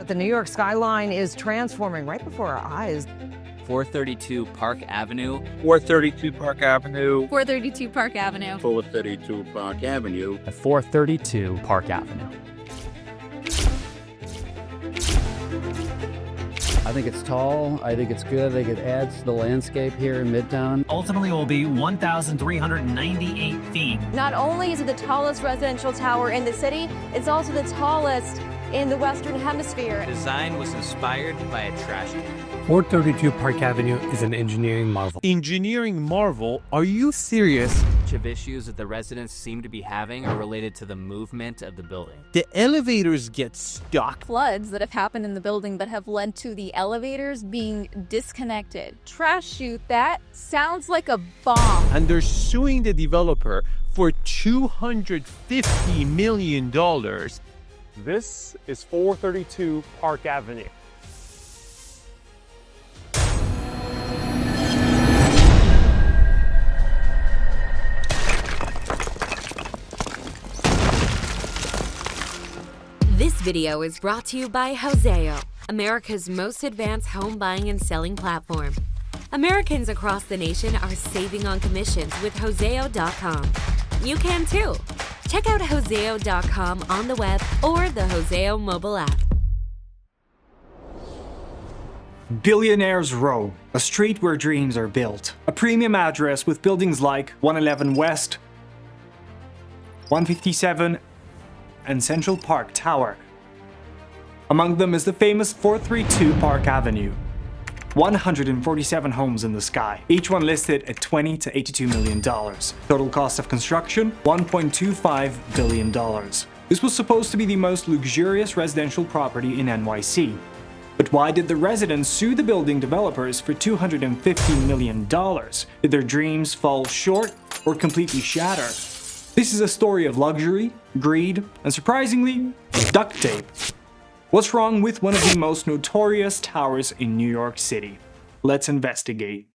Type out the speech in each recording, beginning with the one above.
The New York skyline is transforming right before our eyes. 432 Park Avenue. 432 Park Avenue. 432 Park Avenue. 432 Park Avenue. At 432 Park Avenue. I think it's tall. I think it's good. I think it adds to the landscape here in Midtown. Ultimately, it will be 1,398 feet. Not only is it the tallest residential tower in the city, it's also the tallest in the Western Hemisphere. The design was inspired by a trash can. 432 Park Avenue is an engineering marvel. Engineering marvel? Are you serious? Much of issues that the residents seem to be having are related to the movement of the building. The elevators get stuck. Floods that have happened in the building that have led to the elevators being disconnected. Trash chute, that sounds like a bomb. And they're suing the developer for $250 million. This is 432 Park Avenue. This video is brought to you by Houzeo, America's most advanced home buying and selling platform. Americans across the nation are saving on commissions with Houzeo.com. You can too. Check out Houzeo.com on the web or the Houzeo mobile app. Billionaire's Row, a street where dreams are built. A premium address with buildings like 111 West, 157, and Central Park Tower. Among them is the famous 432 Park Avenue. 147 homes in the sky, each one listed at $20 to $82 million. Total cost of construction, $1.25 billion. This was supposed to be the most luxurious residential property in NYC. But why did the residents sue the building developers for $250 million? Did their dreams fall short or completely shatter? This is a story of luxury, greed, and surprisingly, duct tape. What's wrong with one of the most notorious towers in New York City? Let's investigate.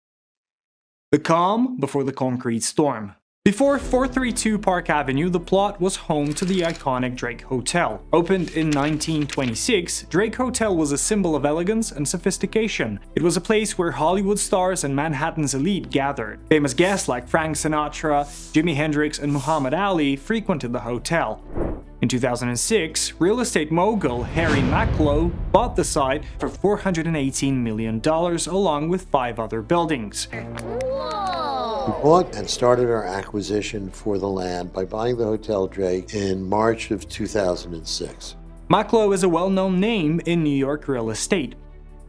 The calm before the concrete storm. Before 432 Park Avenue, the plot was home to the iconic Drake Hotel. Opened in 1926, Drake Hotel was a symbol of elegance and sophistication. It was a place where Hollywood stars and Manhattan's elite gathered. Famous guests like Frank Sinatra, Jimi Hendrix, and Muhammad Ali frequented the hotel. In 2006, real estate mogul Harry Macklowe bought the site for $418 million along with 5 other buildings. We bought and started our acquisition for the land by buying the Hotel Drake in March of 2006. Macklowe is a well-known name in New York real estate.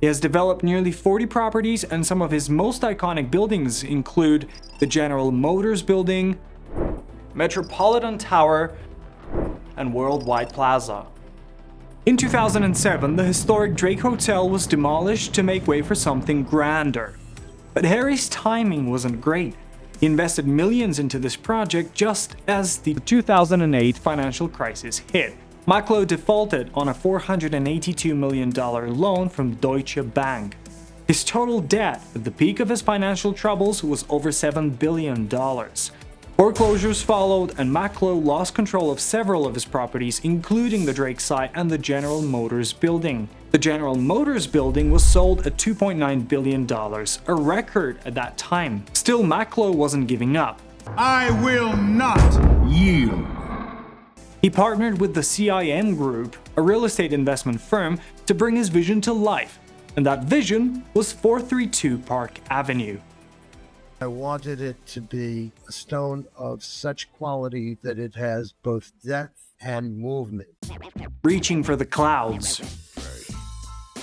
He has developed nearly 40 properties, and some of his most iconic buildings include the General Motors Building, Metropolitan Tower, and Worldwide Plaza. In 2007, the historic Drake Hotel was demolished to make way for something grander. But Harry's timing wasn't great. He invested millions into this project just as the 2008 financial crisis hit. Macklowe defaulted on a $482 million loan from Deutsche Bank. His total debt at the peak of his financial troubles was over $7 billion. Foreclosures followed, and Macklowe lost control of several of his properties, including the Drake site and the General Motors Building. The General Motors Building was sold at $2.9 billion, a record at that time. Still, Macklowe wasn't giving up. I will not yield. He partnered with the CIM Group, a real estate investment firm, to bring his vision to life, and that vision was 432 Park Avenue. I wanted it to be a stone of such quality that it has both depth and movement. Reaching for the clouds.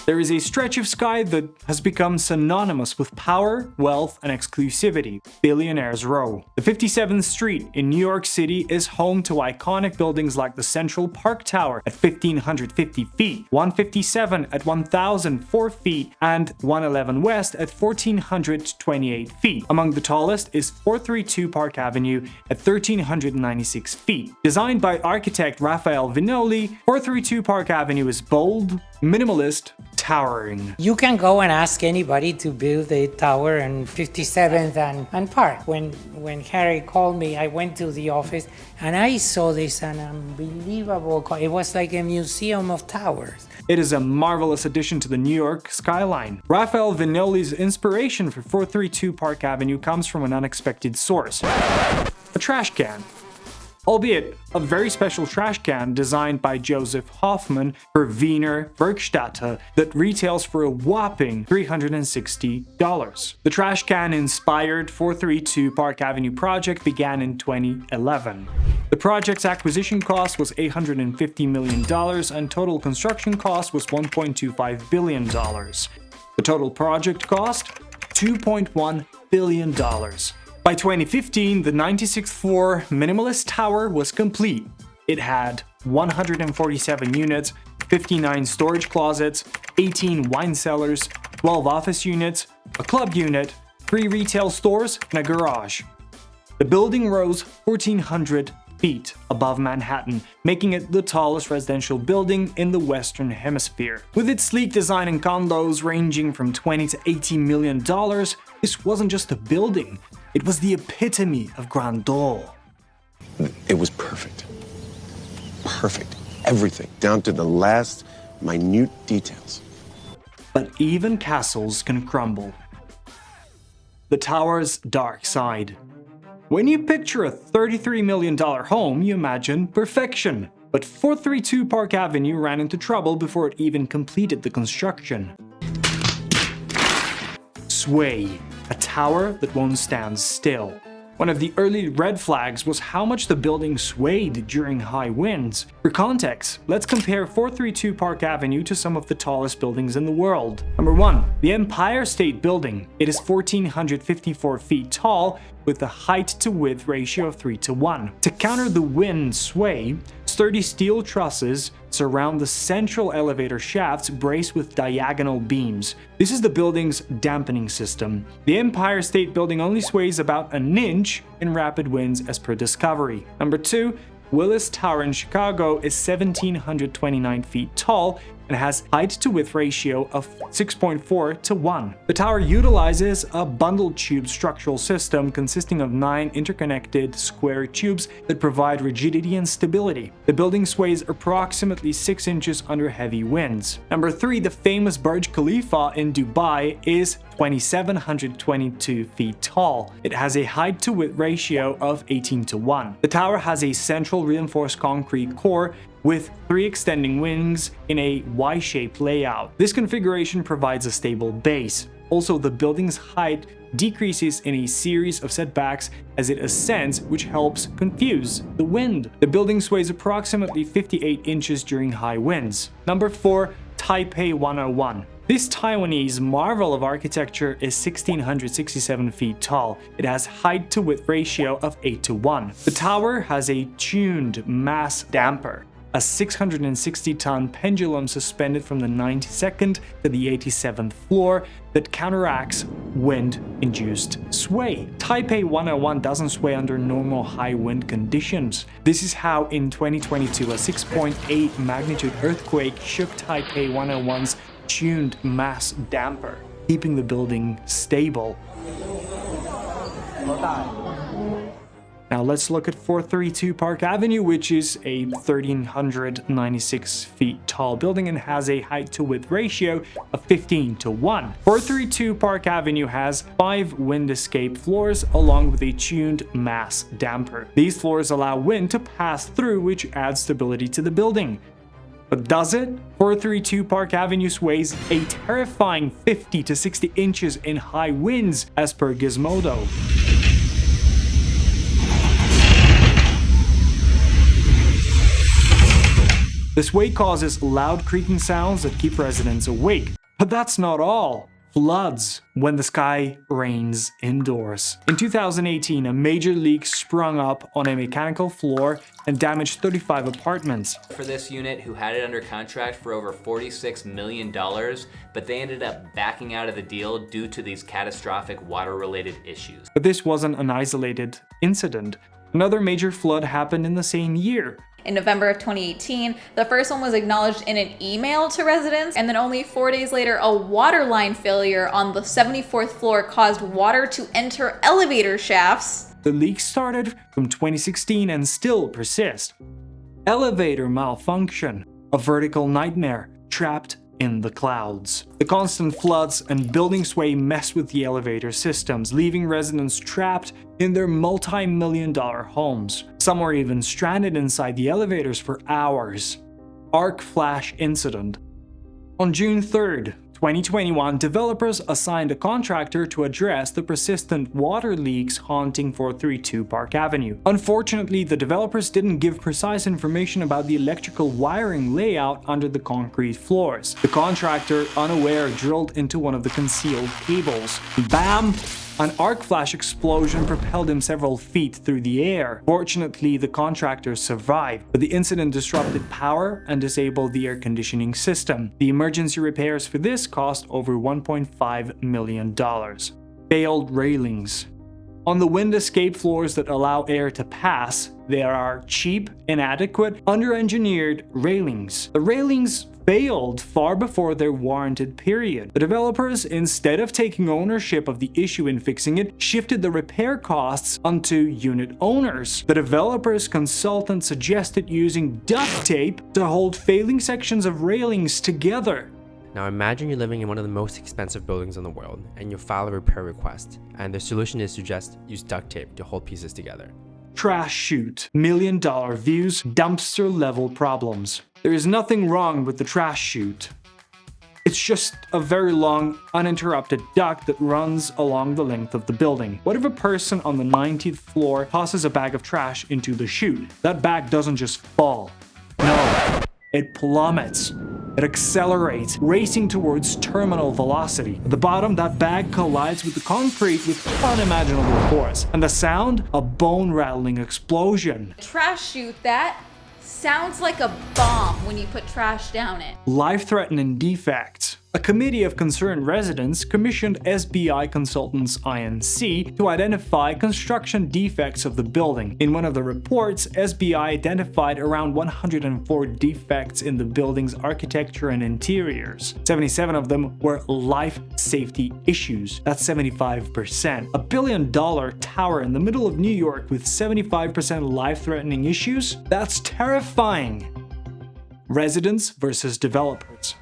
There is a stretch of sky that has become synonymous with power, wealth, and exclusivity, Billionaire's Row. The 57th Street in New York City is home to iconic buildings like the Central Park Tower at 1,550 feet, 157 at 1,004 feet, and 111 West at 1,428 feet. Among the tallest is 432 Park Avenue at 1,396 feet. Designed by architect Raphael Vinoli, 432 Park Avenue is bold, minimalist, towering. You can go and ask anybody to build a tower on 57th and Park. When Harry called me, I went to the office and I saw this an unbelievable, it was like a museum of towers. It is a marvelous addition to the New York skyline. Raphael Vignoli's inspiration for 432 Park Avenue comes from an unexpected source: a trash can. Albeit a very special trash can designed by Joseph Hoffman for Wiener Werkstätte that retails for a whopping $360. The trash can inspired 432 Park Avenue project began in 2011. The project's acquisition cost was $850 million and total construction cost was $1.25 billion. The total project cost? $2.1 billion. By 2015, the 96th floor minimalist tower was complete. It had 147 units, 59 storage closets, 18 wine cellars, 12 office units, a club unit, 3 retail stores, and a garage. The building rose 1,400 feet above Manhattan, making it the tallest residential building in the Western Hemisphere. With its sleek design and condos ranging from $20 to $80 million, this wasn't just a building. It was the epitome of grandeur. It was perfect. Perfect. Everything, down to the last minute details. But even castles can crumble. The tower's dark side. When you picture a $33 million home, you imagine perfection. But 432 Park Avenue ran into trouble before it even completed the construction. Sway. A tower that won't stand still. One of the early red flags was how much the building swayed during high winds. For context, let's compare 432 Park Avenue to some of the tallest buildings in the world. Number 1, the Empire State Building. It is 1,454 feet tall with a height-to-width ratio of 3:1. To counter the wind sway, sturdy steel trusses surround the central elevator shafts braced with diagonal beams. This is the building's dampening system. The Empire State Building only sways about an inch in rapid winds as per Discovery. Number 2, Willis Tower in Chicago is 1,729 feet tall and has height-to-width ratio of 6.4:1. The tower utilizes a bundled tube structural system consisting of 9 interconnected square tubes that provide rigidity and stability. The building sways approximately 6 inches under heavy winds. Number 3, the famous Burj Khalifa in Dubai is 2,722 feet tall. It has a height-to-width ratio of 18:1. The tower has a central reinforced concrete core with 3 extending wings in a Y-shaped layout. This configuration provides a stable base. Also, the building's height decreases in a series of setbacks as it ascends, which helps confuse the wind. The building sways approximately 58 inches during high winds. Number 4, Taipei 101. This Taiwanese marvel of architecture is 1,667 feet tall. It has height-to-width ratio of 8:1. The tower has a tuned mass damper, a 660-ton pendulum suspended from the 92nd to the 87th floor that counteracts wind-induced sway. Taipei 101 doesn't sway under normal high wind conditions. This is how in 2022 a 6.8 magnitude earthquake shook Taipei 101's tuned mass damper, keeping the building stable. Now let's look at 432 Park Avenue, which is a 1,396 feet tall building and has a height-to-width ratio of 15:1. 432 Park Avenue has 5 wind escape floors along with a tuned mass damper. These floors allow wind to pass through, which adds stability to the building. But does it? 432 Park Avenue sways a terrifying 50 to 60 inches in high winds as per Gizmodo. The sway causes loud creaking sounds that keep residents awake. But that's not all. Floods when the sky rains indoors. In 2018, a major leak sprung up on a mechanical floor and damaged 35 apartments. For this unit, who had it under contract for over $46 million, but they ended up backing out of the deal due to these catastrophic water-related issues. But this wasn't an isolated incident. Another major flood happened in the same year. In November of 2018, the first one was acknowledged in an email to residents, and then only 4 days later, a water line failure on the 74th floor caused water to enter elevator shafts. The leak started from 2016 and still persist. Elevator malfunction, a vertical nightmare trapped in the clouds. The constant floods and building sway mess with the elevator systems, leaving residents trapped in their multi-million-dollar homes. Some were even stranded inside the elevators for hours. Arc flash incident. On June 3rd, 2021, developers assigned a contractor to address the persistent water leaks haunting 432 Park Avenue. Unfortunately, the developers didn't give precise information about the electrical wiring layout under the concrete floors. The contractor, unaware, drilled into one of the concealed cables. Bam! An arc flash explosion propelled him several feet through the air. Fortunately, the contractor survived, but the incident disrupted power and disabled the air conditioning system. The emergency repairs for this cost over $1.5 million. Failed railings. On the wind escape floors that allow air to pass, there are cheap, inadequate, under-engineered railings. The railings failed far before their warranted period. The developers, instead of taking ownership of the issue and fixing it, shifted the repair costs onto unit owners. The developer's consultant suggested using duct tape to hold failing sections of railings together. Now imagine you're living in one of the most expensive buildings in the world and you file a repair request, and the solution is to just use duct tape to hold pieces together. Trash chute, million-dollar views, dumpster-level problems. There is nothing wrong with the trash chute. It's just a very long, uninterrupted duct that runs along the length of the building. What if a person on the 90th floor tosses a bag of trash into the chute? That bag doesn't just fall. No, it plummets. It accelerates, racing towards terminal velocity. At the bottom, that bag collides with the concrete with unimaginable force. And the sound? A bone-rattling explosion. Trash chute that sounds like a bomb when you put trash down it. Life-threatening defects. A committee of concerned residents commissioned SBI Consultants INC to identify construction defects of the building. In one of the reports, SBI identified around 104 defects in the building's architecture and interiors. 77 of them were life safety issues. That's 75%. $1 billion tower in the middle of New York with 75% life-threatening issues? That's terrifying. Residents versus developers.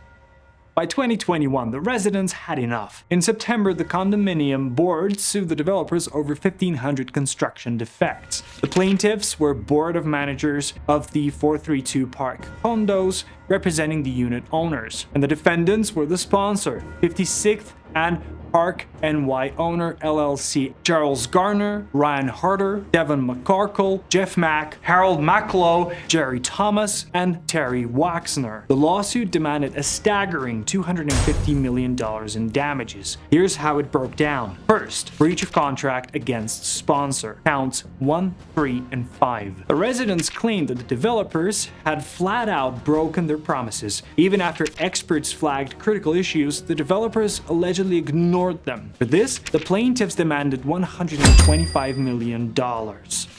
By 2021, the residents had enough. In September, the condominium board sued the developers over 1,500 construction defects. The plaintiffs were board of managers of the 432 Park condos, representing the unit owners. And the defendants were the sponsor, 56th and Park NY owner LLC, Charles Garner, Ryan Harder, Devin McCarkle, Jeff Mack, Harold Macklow, Jerry Thomas, and Terry Waxner. The lawsuit demanded a staggering $250 million in damages. Here's how it broke down. First, breach of contract against sponsor. Counts 1, 3, and 5. The residents claimed that the developers had flat out broken their promises. Even after experts flagged critical issues, the developers allegedly ignored them. For this, the plaintiffs demanded $125 million.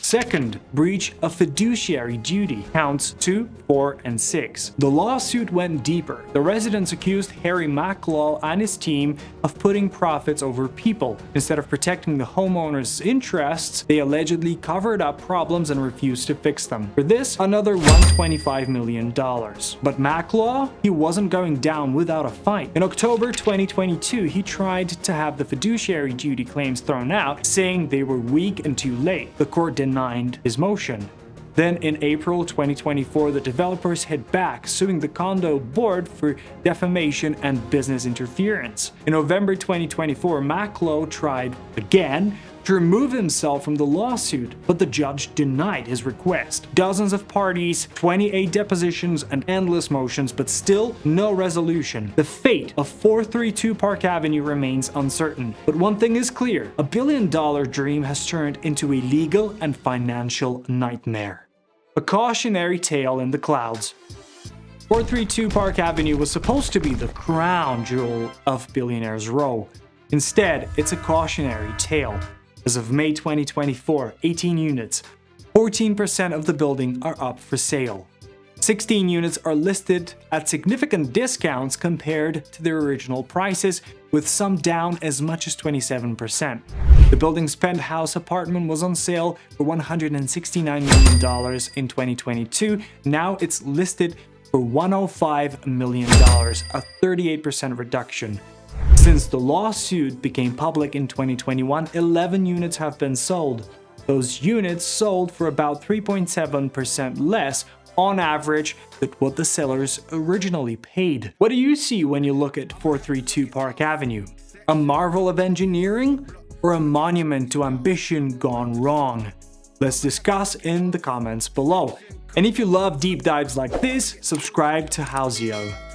Second, breach of fiduciary duty. Counts 2, 4, and 6. The lawsuit went deeper. The residents accused Harry Macklaw and his team of putting profits over people. Instead of protecting the homeowners' interests, they allegedly covered up problems and refused to fix them. For this, another $125 million. But Macklaw, he wasn't going down without a fight. In October 2022, he tried to have the fiduciary duty claims thrown out, saying they were weak and too late. The court denied his motion. Then in April 2024, the developers hit back, suing the condo board for defamation and business interference. In November 2024, Macklow tried again to remove himself from the lawsuit, but the judge denied his request. Dozens of parties, 28 depositions, and endless motions, but still no resolution. The fate of 432 Park Avenue remains uncertain. But one thing is clear: $1 billion dream has turned into a legal and financial nightmare. A cautionary tale in the clouds. 432 Park Avenue was supposed to be the crown jewel of Billionaire's Row. Instead, it's a cautionary tale. As of May 2024, 18 units, 14% of the building are up for sale. 16 units are listed at significant discounts compared to their original prices, with some down as much as 27%. The building's penthouse apartment was on sale for $169 million in 2022. Now it's listed for $105 million, a 38% reduction. Since the lawsuit became public in 2021, 11 units have been sold. Those units sold for about 3.7% less on average than what the sellers originally paid. What do you see when you look at 432 Park Avenue? A marvel of engineering or a monument to ambition gone wrong? Let's discuss in the comments below. And if you love deep dives like this, subscribe to Houzeo.